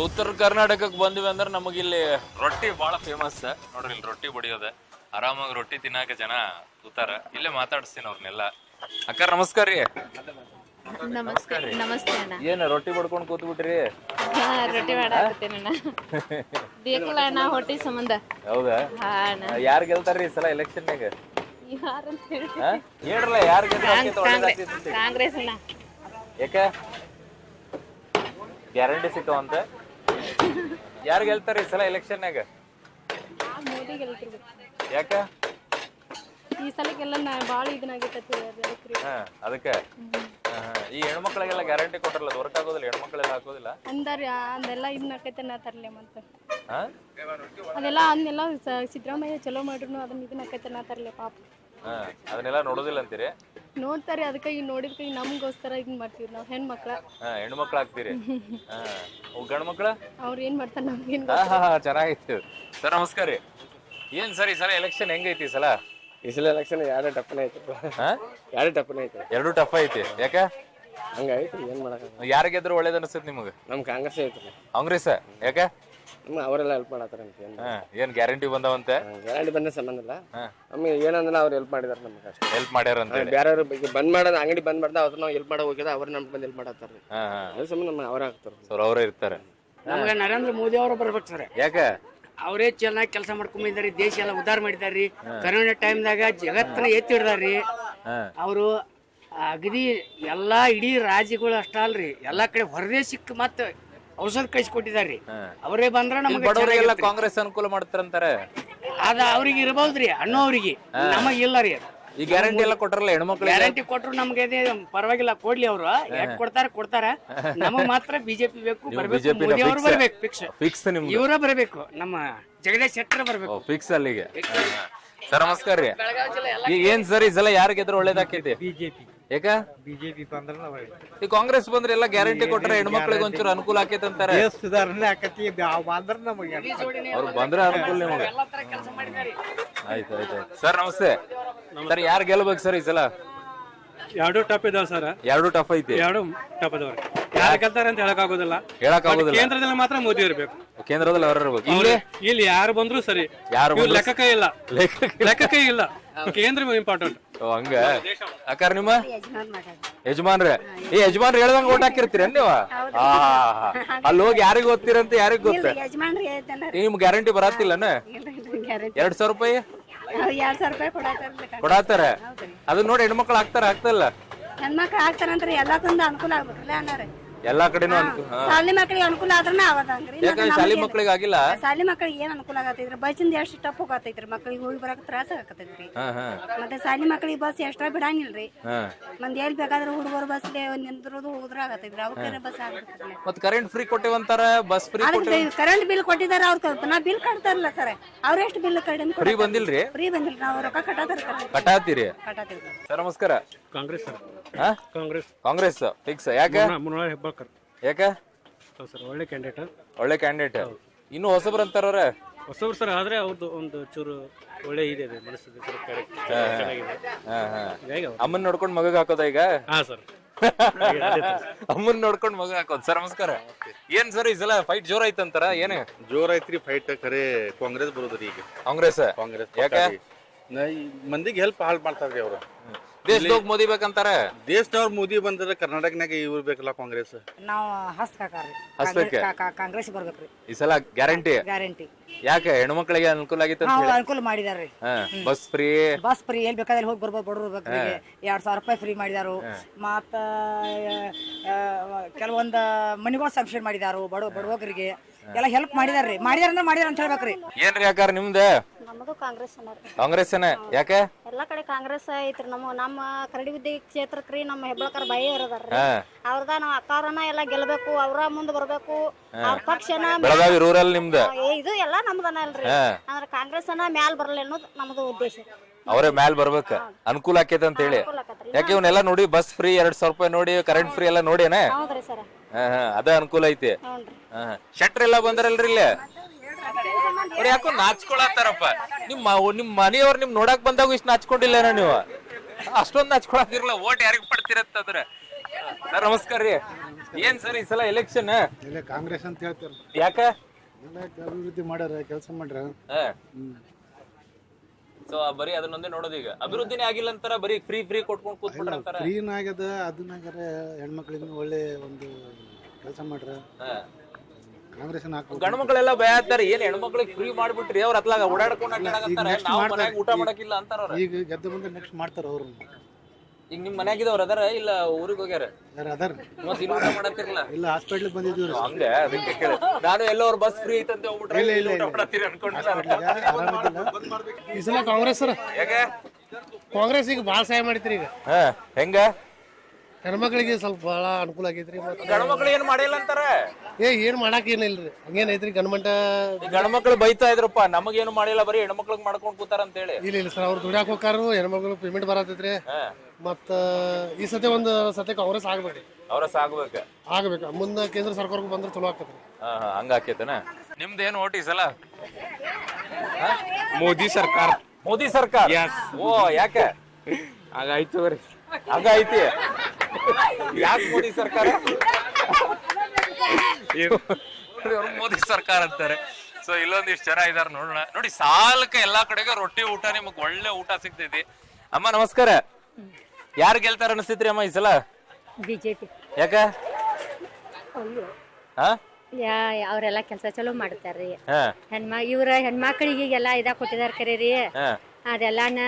ಉತ್ತರ ಕರ್ನಾಟಕಕ್ಕೆ ಬಂದ್ವಿ ಅಂದ್ರೆ ನಮಗಿಲ್ಲಿ ರೊಟ್ಟಿ ಬಹಳ ಫೇಮಸ್ ನೋಡ್ರಿ. ಇಲ್ಲಿ ರೊಟ್ಟಿ ಬಡಿಯೋದ ಆರಾಮಾಗಿ ರೊಟ್ಟಿ ತಿನ್ನಾಕ ಜನ ಕೂತಾರ. ಇಲ್ಲೇ ಮಾತಾಡಿಸ್ತೀನಿ ಅವ್ರನ್ನೆಲ್ಲ. ಅಕ್ಕ ನಮಸ್ಕಾರ ರೀ. ನಮಸ್ತೆ ಅಣ್ಣ. ಏನ್ ರೊಟ್ಟಿ ಬಡ್ಕೊಂಡ್ ಕೂತ್ ಬಿಟ್ರಿ? ರೊಟ್ಟಿ ಮಾಡಾಕತ್ತೇನ ಬೇಕಲ್ಲ ಅಣ್ಣ ಹೊಟ್ಟಿ ಸಂಬಂಧ. ಹೌದಾ? ಯಾರು ಗೆಲ್ತಾರ್ರಿ ಈ ಸಲ ಎಲೆಕ್ಷನ್ಯಾಗ? ಹೇಳ್ರಲ್ಲ ಯಾರು ಕಾಂಗ್ರೆಸ್ ಅಣ್ಣ. ಯಾಕ ಗ್ಯಾರಂಟಿ ಸಿಕ್ಕವಂತ? ಯಾರು ಗೆಲ್ತಾರ ಈ ಸಲ ಎಲೆಕ್ಷನ್ಯಾಗ? ಮೋದಿ ಗೆಲ್ತಿರ್ಬೇಕು. ಯಾಕ ಈ ಸಲಕ್ಕೆಲ್ಲ ಬಾಳ ಇದನ್ನಾಗೈತಿ ಅದಕ್ಕೆ. ಈ ಹೆಣ್ಮಕ್ಳಿಗೆಲ್ಲ ಗ್ಯಾರಂಟಿ ಕೊಟ್ರಲ್ಲ, ಅದು ವರ್ಕ್ ಆಗೋದಿಲ್ಲ? ಹೆಣ್ಮಕ್ಳೆಲ್ಲ ಹಾಕೋದಿಲ್ಲ ಅಂದಾರ ಅದೆಲ್ಲ ಇದನ್ನಕೈತೆ ನಾ ತರ್ಲೆ ಮತ್ತ ಅದೆಲ್ಲ ಅದನ್ನೆಲ್ಲ ಸಿದ್ದರಾಮಯ್ಯ ಚಲೋ ಮಾಡಿದ್ರು ಅದನ್ನ ಇದನ್ನಕೈತೆ ನಾ ತರ್ಲೆ ಪಾಪ. ಅದನ್ನೆಲ್ಲ ನೋಡೋದಿಲ್ಲ ಅಂತೀರಿ? ನೋಡ್ತಾರೆ, ಅದಕ್ಕೆ ಈಗ ನೋಡಿದ್ಕೆ ನಮ್ಗೋಸ್ಕರ ಇದನ್ ಮಾಡ್ತೀವಿ ನಾವು ಹೆಣ್ಮಕ್ಳ. ಹೆಣ್ಮಕ್ಳು ಹಾಕ್ತೀರಿ? ಗಂಡ್ ಮಕ್ಳ ಅವ್ರ ಏನ್ ಮಾಡ್ತಾರ ನಮ್ಗೇನ್. ಚೆನ್ನಾಗಿತ್ತು ಸರ್. ನಮಸ್ಕಾರ ರೀ. ಏನ್ ಸರ್ ಈ ಸಲ ಎಲೆಕ್ಷನ್ ಹೆಂಗೈತಿ ಈ ಸಲ? ಈ ಸಲ ಎಲೆಕ್ಷನ್ ಎರಡು ಟಫನ್ ಐತಿ. ಎರಡು ಟಫ್ ಐತಿ. ಯಾಕ ಹಂಗೈತಿ? ಏನ್ ಮಾಡಕ? ಯಾರು ಗೆದ್ರು ಒಳ್ಳೇದ್ ಅನ್ಸುತ್ತೆ ನಿಮಗ? ನಮ್ ಕಾಂಗ್ರೆಸ್ ಐತಿ. ಕಾಂಗ್ರೆಸ್? ಯಾಕ? ಅವರೆಲ್ಲ ಹೆಲ್ಪ್ ಮಾಡತ್ತಾರ. ಏನ್ ಗ್ಯಾರಂಟಿ ಬಂದವಂತೆ? ಗ್ಯಾರಂಟಿ ಬಂದ ಸಂಬಂಧ ಇಲ್ಲ, ನಮ್ಗೆ ಏನಂದ್ರೆ ಅವ್ರು ಹೆಲ್ಪ್ ಮಾಡಿದಾರ. ನಮ್ಗೆ ಅಷ್ಟೇ ಹೆಲ್ಪ್ ಮಾಡ್ಯಾರ ಅಂತ. ಬೇರೆಯವ್ರು ಬಂದ್ ಮಾಡೋದು ಅಂಗಡಿ ಬಂದ್ ಮಾಡ್ದ ಅವ್ರು ನಾವು ಹೆಲ್ಪ್ ಮಾಡೋ ಹೋಗ್ಯದ ಅವ್ರು ನಮ್ಗೆ ಬಂದ್ ಹೆಲ್ಪ್ ಮಾಡತ್ತಾರ. ಅದ್ರ ಸಂಬಂಧ ನಮ್ಮ ಅವ್ರ ಆಗ್ತಾರ ಸರ್. ಅವರೇ ಇರ್ತಾರೆ. ನಮ್ಗೆ ನರೇಂದ್ರ ಮೋದಿ ಅವರು ಬರ್ಬೇಕು ಸರ್. ಯಾಕ? ಅವರೇ ಚೆನ್ನಾಗಿ ಕೆಲಸ ಮಾಡ್ಕೊಂಡಿದ್ದಾರೆ, ದೇಶ ಎಲ್ಲ ಉದ್ಧಾರ ಮಾಡಿದಾರ್ರಿ. ಕರೋನಾ ಟೈಮ್ದಾಗ ಜಗತ್ತನ್ನ ಎತ್ತಿ ಹಿಡ್ದಾರ್ರಿ ಅವರು. ಅಗದಿ ಎಲ್ಲಾ ಇಡೀ ರಾಜ್ಯಗಳು ಅಷ್ಟ ಅಲ್ರಿ, ಎಲ್ಲಾ ಕಡೆ ಹೊರದೇಶಕ್ಕೆ ಮತ್ತ ಔಷಧ ಕಳಿಸ್ಕೊಟ್ಟಿದಾರ್ರಿ. ಅವರೇ ಬಂದ್ರ ನಮ್ಗೆ ಕಾಂಗ್ರೆಸ್ ಅನುಕೂಲ ಮಾಡ್ತಾರಂತಾರೆ. ಅದ ಅವ್ರಿಗೆ ಇರಬಹುದ್ರಿ ಅನ್ನೋ ಅವ್ರಿಗೆ, ನಮಗ್ ಇಲ್ಲ ರೀ. ಈ ಗ್ಯಾರಂಟಿ ಎಲ್ಲ ಕೊಟ್ರಲ್ಲ ಹೆಣ್ಮಕ್ಳು? ಗ್ಯಾರಂಟಿ ಕೊಟ್ರು ನಮ್ಗೆ ಪರವಾಗಿಲ್ಲ, ಕೊಡ್ಲಿ ಅವ್ರು. ಯಾಕೆ ಕೊಡ್ತಾರ ನಮಗ್ ಮಾತ್ರ ಬಿಜೆಪಿ ಬೇಕು, ಬರ್ಬೇಕು. ಮೋದಿ ಅವರು ಬರ್ಬೇಕು ಫಿಕ್ಸ್. ಇವರ ಬರ್ಬೇಕು, ನಮ್ಮ ಜಗದೀಶ್ ಶೆಟ್ಟರ್ ಬರ್ಬೇಕು ಫಿಕ್ಸ್ ಅಲ್ಲಿಗೆ. ಸರ್ ನಮಸ್ಕಾರ ರೀ. ಏನ್ ಸರ್ ಈ ಸಲ ಯಾರು ಗೆದ್ರೆ ಒಳ್ಳೇದಾಕೈತಿ? ಬಿಜೆಪಿ. ಯಾಕ? ಬಿಜೆಪಿ ಬಂದ್ರ ಈ ಕಾಂಗ್ರೆಸ್ ಬಂದ್ರೆ ಎಲ್ಲ ಗ್ಯಾರಂಟಿ ಕೊಟ್ರೆ ಹೆಣ್ಮಕ್ಳಿಗೆ ಒಂಚೂರು ಅನುಕೂಲ ಆಕೈತೆ ಅಂತಾರೆ. ಸುಧಾರಣೆ ಆಕತಿ ಬಂದ್ರ ನಮಗೆ ಅವ್ರು ಬಂದ್ರೆ ಅನುಕೂಲ ನಿಮಗೆ. ಆಯ್ತು ಆಯ್ತು. ಸರ್ ನಮಸ್ತೆ. ಸರ್ ಯಾರು ಗೆಲ್ಬೇಕು ಸರ್ ಈ ಸಲ? ಎರಡು ಟಫ್ ಇದಾವ ಸರ್. ಎರಡು ಟಫ್ ಐತಿ. ಎರಡು ಟಫ್ ಇದಾವ್ರಿ. ಯಾರು ಗೆಲ್ತಾರೆ ಅಂತ ಹೇಳಕ್ ಆಗೋದಿಲ್ಲ. ಕೇಂದ್ರದಲ್ಲಿ ಮಾತ್ರ ಮೋದಿ ಇರ್ಬೇಕು. ಕೇಂದ್ರದಲ್ಲಿ ಅವ್ರ ಇರ್ಬೇಕು. ಇಲ್ಲಿ ಯಾರು ಬಂದ್ರು ಸರಿ, ಯಾರು ಲೆಕ್ಕಕ್ಕೆ ಇಲ್ಲ. ಕೇಂದ್ರ ಇಂಪಾರ್ಟೆಂಟ್. ಹಂಗ ಅಕ್ಕಾರ ನಿಮ್ಮ ಯಜಮಾನ್ರೆ? ಈ ಯಜಮಾನ್ರು ಹೇಳ್ದಂಗ ಓಟ್ ಹಾಕಿರ್ತೀರ ನೀವು? ಅಲ್ಲಿ ಹೋಗಿ ಯಾರಿಗ ಓದ್ತೀರಂತ ಯಾರಿಗ್ ಗೊತ್ತ? ನಿಮ್ ಗ್ಯಾರಂಟಿ ಬರತ್ತಿಲ್ಲನ? 2,000 ರೂಪಾಯಿ ಕೊಡಾತಾರ. ಅದನ್ನ ನೋಡಿ ಹೆಣ್ಮಕ್ಳು ಹಾಕ್ತಾರ? ಆಗ್ತಲ್ಲ? ಹೆಣ್ಮಕ್ಳು ಹಾಕ್ತಾರಂದ್ರೆ ಎಲ್ಲಕ್ಕೊಂದು ಅನುಕೂಲ ಆಗ್ಬೇಕಲ್ಲ ಅನ್ನಾರ. ಎಲ್ಲಾ ಕಡೆನೂ ಶಾಲಿ ಮಕ್ಳಿಗೆ ಅನುಕೂಲ ಆದ್ರೆ ಅವದಂಗ್ರಿ. ಶಾಲಿ ಮಕ್ಳಿಗೆ ಆಗಿಲ್ಲ? ಶಾಲಿ ಮಕ್ಳಿಗೆ ಏನ್ ಅನುಕೂಲ ಆಗತ್ತೈತ್ರಿ? ಬಸ್ಸಿಂದ ಎಷ್ಟು ಟಪ್ ಹೋಗತೈತ್ರಿ, ಮಕ್ಳಿಗೆ ಹೋಗಿ ಬರಕ್ ತ್ರಾಸ ಆಗತೈತ್ರಿ. ಮತ್ತೆ ಶಾಲಿ ಮಕ್ಳಿಗೆ ಬಸ್ ಎಕ್ಸ್ಟ್ರಾ ಬಿಡಂಗಿಲ್ರಿ. ಮಂದಿ ಎಲ್ ಬೇಕಾದ್ರೆ ಹುಡುಗರು ಬಸ್ ನಿಂದ್ರದು ಹೋದ್ರ ಆಗತೈತ್ರಿ. ಅವ್ರ ಬಸ್ ಆಗ್ತೈತ್ರಿ. ಮತ್ ಕರೆಂಟ್ ಫ್ರೀ ಕೊಟ್ಟಿವಂತಾರ, ಬಸ್ ಫ್ರೀ. ಕರೆಂಟ್ ಬಿಲ್ ಕೊಟ್ಟಿದಾರ ಅವ್ರ. ನಾ ಬಿಲ್ ಕಟ್ತಾರಲ್ಲ ಸರ್, ಅವ್ರ ಎಷ್ಟು ಬಿಲ್ ಫ್ರೀ ಬಂದಿಲ್ರಿ? ಫ್ರೀ ಬಂದಿಲ್ಲ, ನಾವು ರೊಕ್ಕ ಕಟ್ಟಾತೀರಿ. ಸರ್ ನಮಸ್ಕಾರ. ಕಾಂಗ್ರೆಸ್ ಕಾಂಗ್ರೆಸ್ ಫಿಕ್ಸ್. ಯಾಕೆ? ಯಾಕ? ಒಳ್ಳೆ ಕ್ಯಾಂಡಿಡೇಟ್. ಒಳ್ಳೆ ಕ್ಯಾಂಡಿಡೇಟ್. ಇನ್ನು ಹೊಸಬ್ರು ಅಂತಾರ ಹೊಸಬ್ರು ಸರ್. ಆದ್ರೆ ಅವ್ರದ್ದು ಒಂದು ಚೂರು ಒಳ್ಳೆ ಇದೆ ಮನಸ್ಸಿದೆ. ಅಮ್ಮನ್ ನೋಡ್ಕೊಂಡ್ ಮಗಗ್ ಹಾಕೋದ ಈಗ? ಹಾ ಸರ್. ಅಮ್ಮನ್ ನೋಡ್ಕೊಂಡ್ ಮಗ ಹಾಕೋದ್. ಸರ್ ನಮಸ್ಕಾರ. ಏನ್ ಸರ್ ಈ ಸಲ ಫೈಟ್ ಜೋರ್ ಐತಂತಾರ? ಏನ್ ಜೋರ್ ಐತ್ರಿ ಫೈಟ್? ಖರೆ ಕಾಂಗ್ರೆಸ್ ಬರೋದ್ರಿ ಈಗ. ಕಾಂಗ್ರೆಸ್? ಯಾಕ? ಮಂದಿಗೆ ಹೆಲ್ಪ್ ಮಾಡ್ತಾರ್ರಿ ಅವ್ರು. ದೇಶದೋಗ್ ಮೋದಿ ಬೇಕಂತಾರ. ದೇಶದವ್ರ ಮೋದಿ ಬಂದ್ರೆ ಕರ್ನಾಟಕನಾಗ ಇವ್ರು ಬೇಕಲ್ಲ ಕಾಂಗ್ರೆಸ್. ನಾವು ಹಸ್ತಕ್ಕೆ ಕಾಂಗ್ರೆಸ್ ಬರ್ಬೇಕ್ರಿ ಈ ಸಲ. ಗ್ಯಾರಂಟಿ? ಗ್ಯಾರಂಟಿ. ಯಾಕೆ? ಹೆಣ್ಮಕ್ಳಿಗೆ ಅನುಕೂಲ ಆಗಿತ್ತು? ಅನುಕೂಲ ಮಾಡಿದಾರ್ರಿ. Bus free. ಎಲ್ ಬೇಕಾದ್ರೆ ಹೋಗಿ ಬರ್ಬೋದು. ಬಡವ್ರು 2,000 ರೂಪಾಯಿ ಫ್ರೀ ಮಾಡಿದಾರು. ಮತ್ತ ಕೆಲವೊಂದ್ ಮನಿಗಳು ಸಬ್ಸಿಡಿ ಮಾಡಿದಾರು ಬಡವರಿಗೆ ಎಲ್ಲ ಹೆಲ್ಪ್ ಮಾಡಿದಾರ್ರಿ. ಮಾಡಿದಾರ ಅಂತ ಹೇಳ್ಬೇಕ್ರಿ. ಏನ್ರಿ ಯಾಕಾರ ನಿಮ್ದ? ನಮ್ಮದು ಕಾಂಗ್ರೆಸ್. ಕಾಂಗ್ರೆಸ್ ಯಾಕೆ? ಎಲ್ಲಾ ಕಡೆ ಕಾಂಗ್ರೆಸ್ ಐತ್ರಿ. ನಮ್ಮ ಕರಡಿ ವಿದ್ಯೆ ಕ್ಷೇತ್ರಕ್ರಿ ನಮ್ಮ ಹೆಬ್ಬಳಕರ್ ಬಾಯಿ ಇರೋದಾರ್ರಿ. ಅವ್ರದ ನಾವ್ ಅಕ್ಕಾರನ ಎಲ್ಲಾ ಗೆಲ್ಬೇಕು, ಅವ್ರ ಮುಂದ್ ಬರ್ಬೇಕು. ಅವ್ರ ಪಕ್ಷನ ಬೆಳಗಾವಿ ರೂರಲ್ ನಿಮ್ದ? ಇದು ಎಲ್ಲಾ ನಮ್ದನ ಅಲ್ರಿ. ಅಂದ್ರೆ ಕಾಂಗ್ರೆಸ್ ಮ್ಯಾಲ್ ಬರಲ್ಲ ಅನ್ನೋದು ನಮ್ದು ಉದ್ದೇಶ. ಅವರೇ ಮ್ಯಾಲ್ ಬರ್ಬೇಕ, ಅನುಕೂಲ ಆಕೇತ ಅಂತ ಹೇಳಿ. ಯಾಕೆ ಇವನ್ನೆಲ್ಲ ನೋಡಿ, ಬಸ್ ಫ್ರೀ 2,000 ರೂಪಾಯಿ ನೋಡಿ, ಕರೆಂಟ್ ಫ್ರೀ ಎಲ್ಲ ನೋಡಿನ? ಅದ ಅನುಕೂಲ ಐತಿ. ಶೆಟ್ರ್ ಎಲ್ಲಾ ಬಂದಾರಲ್ರಿ ಇಲ್ಲಿ? ಅವ್ರು ಯಾಕೋ ನಾಚ್ಕೊಳತ್ತಾರಪ್ಪ. ನಿಮ್ ಮನೆಯವ್ರು ನಿಮ್ ನೋಡಕ್ ಬಂದಾಗ ಇಷ್ಟ ನಾಚ್ಕೊಂಡಿಲ್ಲ ನೀವು? ಅಷ್ಟೊಂದ್ ನಾಚ್ಕೊಳಕಿರಲ್ಲ. ಓಟ್ ಯಾರಿಗ್ ಪಡ್ತಿರತ್ತಂದ್ರೆ ಸರ್ ನಮಸ್ಕಾರ ರೀ. ಏನ್ ಸರ್ ಈ ಸಲ ಎಲೆಕ್ಷನ್ ಇಲ್ಲ ಕಾಂಗ್ರೆಸ್ ಅಂತ ಹೇಳ್ತಾರೆ. ಯಾಕ? ಅಭಿವೃದ್ಧಿ ಮಾಡ್ಯಾರ, ಕೆಲಸ ಮಾಡ್ಯಾರ. ಸೊ ಬರೀ ಅದನ್ನೊಂದೇ ನೋಡೋದು. ಈಗ ಅಭಿವೃದ್ಧಿನೇ ಆಗಿಲ್ಲ ಅಂತಾರ, ಬರೀ ಫ್ರೀ ಕೊಟ್ಕೊಂಡು ಕೂತ್ಬಿಟ್ರ ಅಂತಾರ. ಫ್ರೀನ ಆಗ್ಯದ, ಅದನ್ನಾಗ್ಯಾರ ಹೆಣ್ಮಕ್ಳಿಗೆ ಒಳ್ಳೆ ಒಂದು ಕೆಲಸ ಮಾಡ್ರ. ಕಾಂಗ್ರೆಸ್ ಗಂಡು ಮಕ್ಕಳೆಲ್ಲ ಭಯ ಆಗ್ತಾರೆ, ಏನ್ ಹೆಣ್ಮಕ್ಳಿಗೆ ಫ್ರೀ ಮಾಡ್ಬಿಟ್ರಿ, ಅವ್ರ ಅತ್ಲಾಗ ಓಡಾಡ್ಕೊಂಡು ನಾವು ಊಟ ಮಾಡಕ್ಕಿಲ್ಲ ಅಂತಾರ. ಈಗ ಗೆದ್ದ ಬಂದ್ರೆ ನೆಕ್ಸ್ಟ್ ಮಾಡ್ತಾರ ಅವ್ರು. ಈಗ ನಿಮ್ ಮನ್ಯಾಗಿದವ್ರ ಅದಾರ ಇಲ್ಲ ಊರಿಗೆ ಹೋಗ್ಯಾರ? ಯಾರು ಅದಾರ? ಮತ್ ಇಲ್ಲಿ ಊಟ ಮಾಡತ್ತಿರಲ್ಲ? ಇಲ್ಲ, ಹಾಸ್ಪಿಟ್ಲಿಗೆ ಬಂದಿದ್ದೀವಿ. ಹಂಗ ಅದಕ್ಕೆ ಕೇಳಿ ನಾನು ಎಲ್ಲ ಅವ್ರ ಬಸ್ ಫ್ರೀ ಐತಂತ ಹೋಗ್ಬಿಟ್ರೆ ಊಟ ಮಾಡತ್ತೀರಿ ಅನ್ಕೊಂಡಿಲ್ಲ. ಈ ಸಲ ಕಾಂಗ್ರೆಸ್ ಸರ್. ಹೇಗೆ? ಕಾಂಗ್ರೆಸ್ ಈಗ ಭಾಳ ಸಹಾಯ ಮಾಡಿತ್ರಿ. ಈಗ ಹೆಂಗ? ಹೆಣ್ಮಕ್ಳಿಗೆ ಸ್ವಲ್ಪ ಭಾಳ ಅನುಕೂಲ ಆಗೈತ್ರಿ. ಗಂಡು ಮಕ್ಳು ಏನ್ ಮಾಡಿಲ್ಲ ಅಂತಾರ. ಏನ್ ಮಾಡಾಕ ಏನಿಲ್ರಿ, ಹಂಗೇನೈತ್ರಿ ಗಂಡ್ಮಂಟ. ಗಂಡು ಮಕ್ಳು ಬೈತಾ ಇದ್ರಪ್ಪ, ನಮಗೇನು ಮಾಡಿಲ್ಲ, ಬರೀ ಹೆಣ್ಮಕ್ಳಿಗೆ ಮಾಡ್ಕೊಂಡ್ ಕೂತಾರ ಅಂತ ಹೇಳಿ. ಇಲ್ಲ ಸರ್, ಅವ್ರು ದುಡ್ಯಾಕ ಹೋಗಾರು, ಹೆಣ್ಮಕ್ಳು ಪೇಮೆಂಟ್ ಬರತೈತ್ರಿ. ಮತ್ತ ಈ ಸತಿ ಒಂದು ಸತಿ ಕಾಂಗ್ರೆಸ್ ಆಗ್ಬೇಕ್ರಿ. ಅವ್ರಸ್ ಆಗ್ಬೇಕು, ಮುಂದ ಕೇಂದ್ರ ಸರ್ಕಾರಕ್ಕೆ ಬಂದ್ರೆ ಚಲೋ ಆಗ್ತೈತ್ರಿ. ಹಂಗ ಆಕೇತನ. ನಿಮ್ದೇನು ಓಟ್ ಈ ಸಲ? ಮೋದಿ ಸರ್ಕಾರ. ಮೋದಿ ಸರ್ಕಾರ? ಓ, ಯಾಕೆ ಹಾಗಾಯ್ತು ರೀ. ಹಂಗ ಐತಿ? ಯಾಕೆ ಮೋದಿ ಸರ್ಕಾರ? ಮೋದಿ ಸರ್ಕಾರ ಅಂತಾರೆ. ಸೊ ಇಲ್ಲೊಂದಿಷ್ಟು ಜನ ಇದಾರ, ನೋಡೋಣ. ನೋಡಿ, ಸಾಲಕ್ಕೆ ಎಲ್ಲಾ ಕಡೆಗೆ ರೊಟ್ಟಿ ಊಟ, ನಿಮಗ್ ಒಳ್ಳೆ ಊಟ ಸಿಗ್ತೈತಿ. ಅಮ್ಮ ನಮಸ್ಕಾರ. ಯಾರು ಗೆಲ್ತಾರ ಅನಿಸ್ತೈತ್ರಿ ಅಮ್ಮ ಈ ಸಲ? ಬಿಜೆಪಿ. ಯಾಕ? ಅವ್ರೆಲ್ಲಾ ಕೆಲಸ ಚಲೋ ಮಾಡ್ತಾರ್ರಿ. ಇವ್ರ ಹೆಣ್ಮಕ್ಳಿಗೆ ಎಲ್ಲಾ ಇದಾಗ ಕೊಟ್ಟಿದಾರ ಕರೀರಿ. ಅದೆಲ್ಲಾನ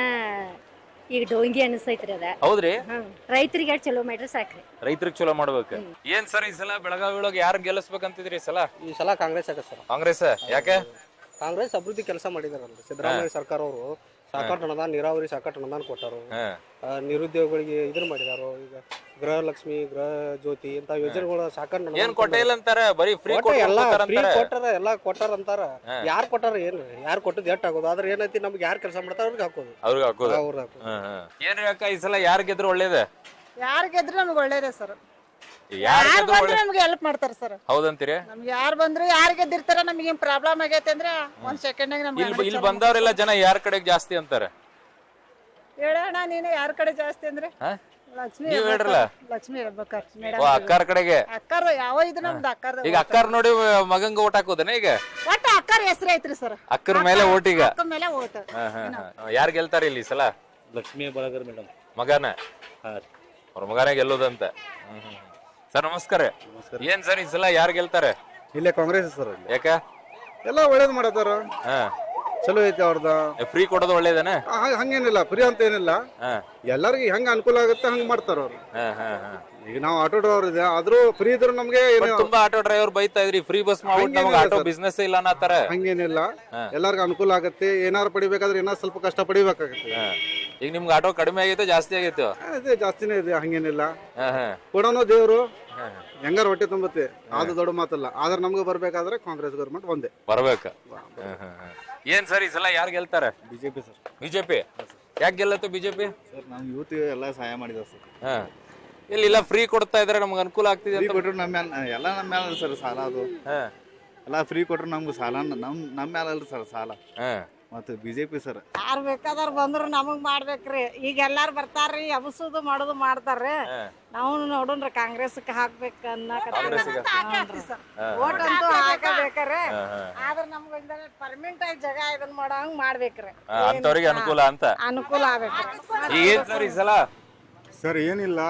ಈಗ ಡೋಂಗಿ ಅನಿಸ್ತೈತ್ರಿ ಅದ. ಹೌದ್ರಿ? ರೈತರಿಗೆ ಚಲೋ ಮಾಡ್ರಿ ಸಾಕ್ರಿ. ರೈತರಿಗೆ ಚಲೋ ಮಾಡ್ಬೇಕು. ಏನ್ ಸರ್ ಈ ಸಲ ಬೆಳಗಾವಿ ಒಳಗೆ ಯಾರು ಗೆಲ್ಲಿಸ್ಬೇಕಂತಿದ್ರಿ ಈ ಸಲ? ಈ ಸಲ ಕಾಂಗ್ರೆಸ್ ಆಗತ್ತೆ ಸರ್. ಕಾಂಗ್ರೆಸ್? ಯಾಕೆ? ಕಾಂಗ್ರೆಸ್ ಅಭಿವೃದ್ಧಿ ಕೆಲಸ ಮಾಡಿದಾರಲ್ರಿ. ಸಿದ್ದರಾಮಯ್ಯ ಸರ್ಕಾರ ಅವರು ಸಾಕಷ್ಟು ಅನುದಾನ, ನೀರಾವರಿ ಸಾಕಷ್ಟು ಅನುದಾನ ಕೊಟ್ಟಾರು. ನಿರುದ್ಯೋಗಿಗಳಿಗೆ ಇದನ್ನ ಮಾಡಿದಾರು. ಈಗ ಗೃಹಲಕ್ಷ್ಮಿ, ಗೃಹ ಜ್ಯೋತಿ ಇಂತ ಯೋಜನೆಗಳು ಸಾಕಷ್ಟು ಏನ್ ಕೊಟ್ಟೇ ಇಲ್ಲ ಅಂತಾರ, ಬರೀ ಫ್ರೀ ಎಲ್ಲಾ ಕೊಟ್ಟಾರ ಅಂತಾರ. ಯಾರು ಕೊಟ್ಟಾರ? ಏನ್ ಯಾರು ಕೊಟ್ಟದ್ ಎಷ್ಟ್ ಆಗೋದು? ಆದ್ರೆ ಏನೈತಿ, ನಮ್ಗೆ ಯಾರು ಕೆಲಸ ಮಾಡ್ತಾರ ಅವ್ರಿಗೆ ಹಾಕೋದು. ಏನ್ ಯಾಕ ಈ ಸಲ ಯಾರು ಗೆದ್ರು ಒಳ್ಳೇದ? ಯಾರು ಗೆದ್ರು ನಮ್ಗೆ ಒಳ್ಳೇದೇ ಸರ್. ಯಾರು ನಮ್ಗೆ ಹೆಲ್ಪ್ ಮಾಡ್ತಾರ ಸರ್. ಹೌದಂತೀರಿ? ನಮ್ಗೆ ಯಾರು ಬಂದ್ರು, ಯಾರು ಗೆದ್ದಿರ್ತಾರ, ನಮ್ಗೆ ಏನ್ ಪ್ರಾಬ್ಲಮ್ ಆಗೈತೆ ಅಂದ್ರೆ ಒಂದ್ ಸೆಕೆಂಡ್ ಇಲ್ಲಿ ಬಂದವ್ರೆಲ್ಲ ಜನ ಯಾರ ಕಡೆಗೆ ಜಾಸ್ತಿ ಅಂತಾರೆ? ಹೇಳೋಣ ನೀನು ಯಾರ ಕಡೆ ಜಾಸ್ತಿ ಅಂದ್ರೆ ಲಕ್ಷ್ಮಿ. ನೀವ್ ಹೇಳ್ರಲ್ಲ. ಲಕ್ಷ್ಮಿ ಹೇಳ್ಬೇಕಾರೆ ಅಕ್ಕಾರ ಕಡೆಗೆ. ಅಕ್ಕಾರ ಯಾವ ಇದು ನಮ್ದು ಅಕ್ಕಾರ. ಈಗ ಅಕ್ಕಾರ ನೋಡಿ ಮಗಂಗ ಓಟ್ ಹಾಕೋದನ? ಈಗ ಒಟ್ಟ ಅಕ್ಕಾರ ಹೆಸರು ಐತ್ರಿ ಸರ್. ಅಕ್ಕರ ಮೇಲೆ ಓಟ್. ಈಗ ಅಕ್ಕ ಮೇಲೆ ಓಟ್. ಯಾರು ಗೆಲ್ತಾರ ಇಲ್ಲಿ ಈ ಸಲ? ಲಕ್ಷ್ಮಿ ಬಳಗರ್ ಮೇಡಮ್. ಮಗನ? ಅವ್ರ ಮಗನ ಗೆಲ್ಲೋದಂತ. ಸರ್ ನಮಸ್ಕಾರ. ಏನ್ ಸರ್ ಈ ಸಲ ಯಾರು ಗೆಲ್ತಾರೆ? ಇಲ್ಲೇ ಕಾಂಗ್ರೆಸ್ ಸರ್. ಯಾಕ? ಎಲ್ಲ ಒಳ್ಳೇದ್ ಮಾಡತಾರ, ಚಲೋ ಐತಿ ಅವ್ರದ. ಫ್ರೀ ಕೊಡೋದು ಒಳ್ಳೇದನ? ಹಂಗೇನಿಲ್ಲ, ಫ್ರೀ ಅಂತ ಏನಿಲ್ಲ. ಎಲ್ಲರಿಗೂ ಹೆಂಗ್ ಅನುಕೂಲ ಆಗುತ್ತೆ ಹಂಗ್ ಮಾಡ್ತಾರ ಅವ್ರು. ಈಗ ನಾವು ಆಟೋ ಡ್ರೈವರ್ ಇದೆ, ಆದ್ರೂ ಫ್ರೀ ಇದ್ರು ನಮ್ಗೆ ತುಂಬಾ ಆಟೋ ಡ್ರೈವರ್ ಬೈತಾ ಇದ್ರಿ, ಫ್ರೀ ಬಸ್ ಮಾಡ್ಬಿಟ್ಟು ನಮ್ಗೆ ಆಟೋ ಬಿಸ್ನೆಸ್ ಇಲ್ಲ ಅನ್ನತಾರ. ಹಂಗೇನಿಲ್ಲ, ಎಲ್ಲರಿಗೂ ಅನುಕೂಲ ಆಗತ್ತೆ. ಏನಾರು ಪಡಿಬೇಕಾದ್ರೆ ಏನಾರು ಸ್ವಲ್ಪ ಕಷ್ಟ ಪಡಿಬೇಕಾಗತ್ತೆ. ಈಗ ನಿಮ್ಗೆ ಆಟೋ ಕಡಿಮೆ ಆಗೈತೆ ಜಾಸ್ತಿ ಆಗೈತೆ? ಅದೇ ಜಾಸ್ತಿನೇ ಇದೆ, ಹಂಗೇನಿಲ್ಲ. ಕೊಡೋನು ದೇವ್ರು, ಹೆಂಗಾರ ಹೊಟ್ಟೆ ತುಂಬತ್ತೆ, ಅದು ದೊಡ್ಡ ಮಾತಲ್ಲ. ಆದ್ರೆ ನಮ್ಗೆ ಬರ್ಬೇಕಾದ್ರೆ ಕಾಂಗ್ರೆಸ್ ಗೌರ್ಮೆಂಟ್ ಒಂದೇ ಬರ್ಬೇಕ. ಏನ್ ಸರ್ ಈ ಸಲ ಯಾರು ಗೆಲ್ತಾರೆ? BJP sir. ಬಿಜೆಪಿ? ಯಾಕೆ ಗೆಲ್ಲತ್ತು ಬಿಜೆಪಿ? ಸರ್ ನಮ್ ಯೂತ್ ಎಲ್ಲ ಸಹಾಯ ಮಾಡಿದಾರೆ ಸರ್. ಇಲ್ಲ ಫ್ರೀ ಕೊಡ್ತಾ ಇದ್ರೆ ನಮ್ಗೆ ಅನುಕೂಲ ಆಗ್ತಿದೆ. ಕೊಟ್ರು ಎಲ್ಲ ನಮ್ಮ ಮ್ಯಾಲ ಸರ್ ಸಾಲ. ಅದು ಎಲ್ಲ ಫ್ರೀ ಕೊಟ್ರು ನಮ್ಗೆ ಸಾಲ ನಮ್ಮ ಮ್ಯಾಲ ಅಲ್ರಿ ಸರ್ ಸಾಲ. ಮತ್ತೆ ಬಿಜೆಪಿ ಸರ್. ಯಾರು ಬೇಕಾದ್ರ ಬಂದ್ರು ನಮಗ್ ಮಾಡ್ಬೇಕ್ರಿ. ಈಗ ಎಲ್ಲಾರು ಬರ್ತಾರ್ರಿ, ಅಬಸುದು ಮಾಡೋದು ಮಾಡ್ತಾರ್ರಿ. ನಾವು ನೋಡೋಣ್ರಿ ಕಾಂಗ್ರೆಸ್ ಹಾಕ್ಬೇಕ ಓಟ್ ಅಂತೂ ಹಾಕಬೇಕ್ರಿ. ಆದ್ರ ನಮ್ಗ ಪರ್ಮನೆಂಟ್ ಆಗಿ ಜಾಗ ಇದನ್ ಮಾಡೋಂಗ್ ಮಾಡ್ಬೇಕ್ರಿ. ಅಂತವ್ರಿಗೆ ಅನುಕೂಲ ಅಂತ ಅನುಕೂಲ ಆಗ್ಬೇಕ್ರಿ. ಏನ್ ಸರ್ ಈ ಸಲ? ಸರ್ ಏನಿಲ್ಲ,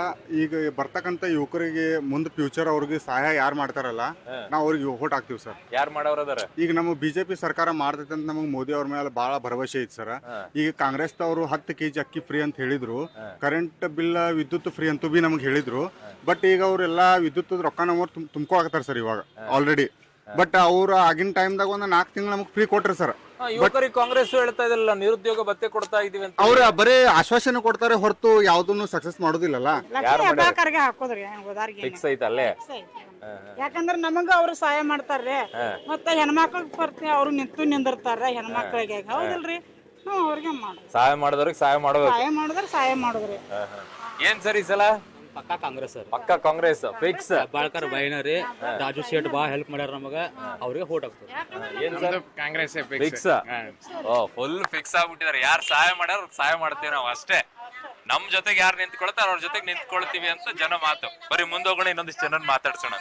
ಈಗ ಬರ್ತಕ್ಕಂತ ಯುವಕರಿಗೆ ಮುಂದೆ ಫ್ಯೂಚರ್ ಅವ್ರಿಗೆ ಸಹಾಯ ಯಾರು ಮಾಡ್ತಾರಲ್ಲ, ನಾವು ಅವ್ರಿಗೆ ಓಟ್ ಹಾಕ್ತಿವಿ ಸರ್. ಯಾರು ಮಾಡೋರದಾರ? ಈಗ ನಮ್ಮ ಬಿಜೆಪಿ ಸರ್ಕಾರ ಮಾಡ್ತೈತೆ ಅಂತ ನಮಗೆ ಮೋದಿ ಅವ್ರ ಮೇಲೆ ಬಹಳ ಭರವಸೆ ಐತಿ ಸರ್. ಈಗ ಕಾಂಗ್ರೆಸ್ ಅವರು 10 kg ಅಕ್ಕಿ ಫ್ರೀ ಅಂತ ಹೇಳಿದ್ರು, ಕರೆಂಟ್ ಬಿಲ್, ವಿದ್ಯುತ್ ಫ್ರೀ ಅಂತೂ ಬಿ ನಮ್ಗೆ ಹೇಳಿದ್ರು. ಬಟ್ ಈಗ ಅವರೆಲ್ಲ ವಿದ್ಯುತ್ ರೊಕ್ಕ ನಾವು ತುಂಬ್ಕೊ ಹಾಕ್ತಾರೆ ಸರ್ ಇವಾಗ ಆಲ್ರೆಡಿ. ಬಟ್ ಅವ್ರು ಆಗಿನ ಟೈಮ್ದಾಗ ಒಂದು 4 ತಿಂಗಳು ನಮಗೆ ಫ್ರೀ ಕೊಟ್ರಿ ಸರ್. ಯುವಕರಿಗೆ ಕಾಂಗ್ರೆಸ್ ಹೇಳ್ತಾ ಇದಿಲ್ಲ, ನಿರುದ್ಯೋಗ ಭತ್ಯೆ ಕೊಡ್ತಾ ಇದೀವಿ ಅಂತ. ಅವ್ರ ಬರೀ ಆಶ್ವಾಸನೆ ಕೊಡ್ತಾರೆ ಹೊರತು ಯಾವ್ದನ್ನು ಸಕ್ಸಸ್ ಮಾಡೋದಿಲ್ಲಲ್ಲ. ಫಿಕ್ಸ್ ಐತಲ್ಲೇ. ಯಾಕಂದ್ರ ನಮಗ ಅವ್ರು ಸಹಾಯ ಮಾಡ್ತಾರ್ರಿ. ಮತ್ತ ಹೆಣ್ಮಕ್ಳಿಗೆ ಅವ್ರು ನಿಂದಿರ್ತಾರ ಹೆಣ್ಮಕ್ಳಿಗೆ. ಹೌದಲ್ರಿ? ಅವ್ರಿಗೆ ಸಹಾಯ ಮಾಡಿದವ್ರಿಗೆ ಸಹಾಯ ಮಾಡ್ಬೇಕು. ಸಹಾಯ ಮಾಡಿದ್ರೆ ಸಹಾಯ ಮಾಡಿದ್ರಿ. ಏನ್ ಸರ್ ಈ ಸಲ? ಪಕ್ಕಾ ಕಾಂಗ್ರೆಸ್ ಸರ್. ಪಕ್ಕಾ ಕಾಂಗ್ರೆಸ್ ಫಿಕ್ಸ್. ಬಾಳ್ಕರ್ ಬೈನರಿ ರಾಜು ಶೇಟ್ ಬಾ ಹೆಲ್ಪ್ ಮಾಡ್ಯಾರ ನಮಗ, ಅವ್ರಿಗೆ ಓಟ್ ಹಾಕ್ತಾರೆ. ಏನ್ sir? Congress fix. Full fix ಆಗ್ಬಿಟ್ಟಿದಾರೆ. ಯಾರು ಸಹಾಯ ಮಾಡ್ಯಾರ ಸಹಾಯ ಮಾಡ್ತೀವಿ ನಾವು ಅಷ್ಟೇ. ನಮ್ ಜೊತೆಗೆ ಯಾರು ನಿಂತ್ಕೊಳ್ತಾರ ಅವ್ರ ಜೊತೆಗೆ ನಿಂತ್ಕೊಳ್ತೀವಿ ಅಂತ ಜನ ಮಾತು. ಬರೀ ಮುಂದೋಗೋಣ, ಇನ್ನೊಂದಿಷ್ಟು ಜನನ್ ಮಾತಾಡ್ಸೋಣ.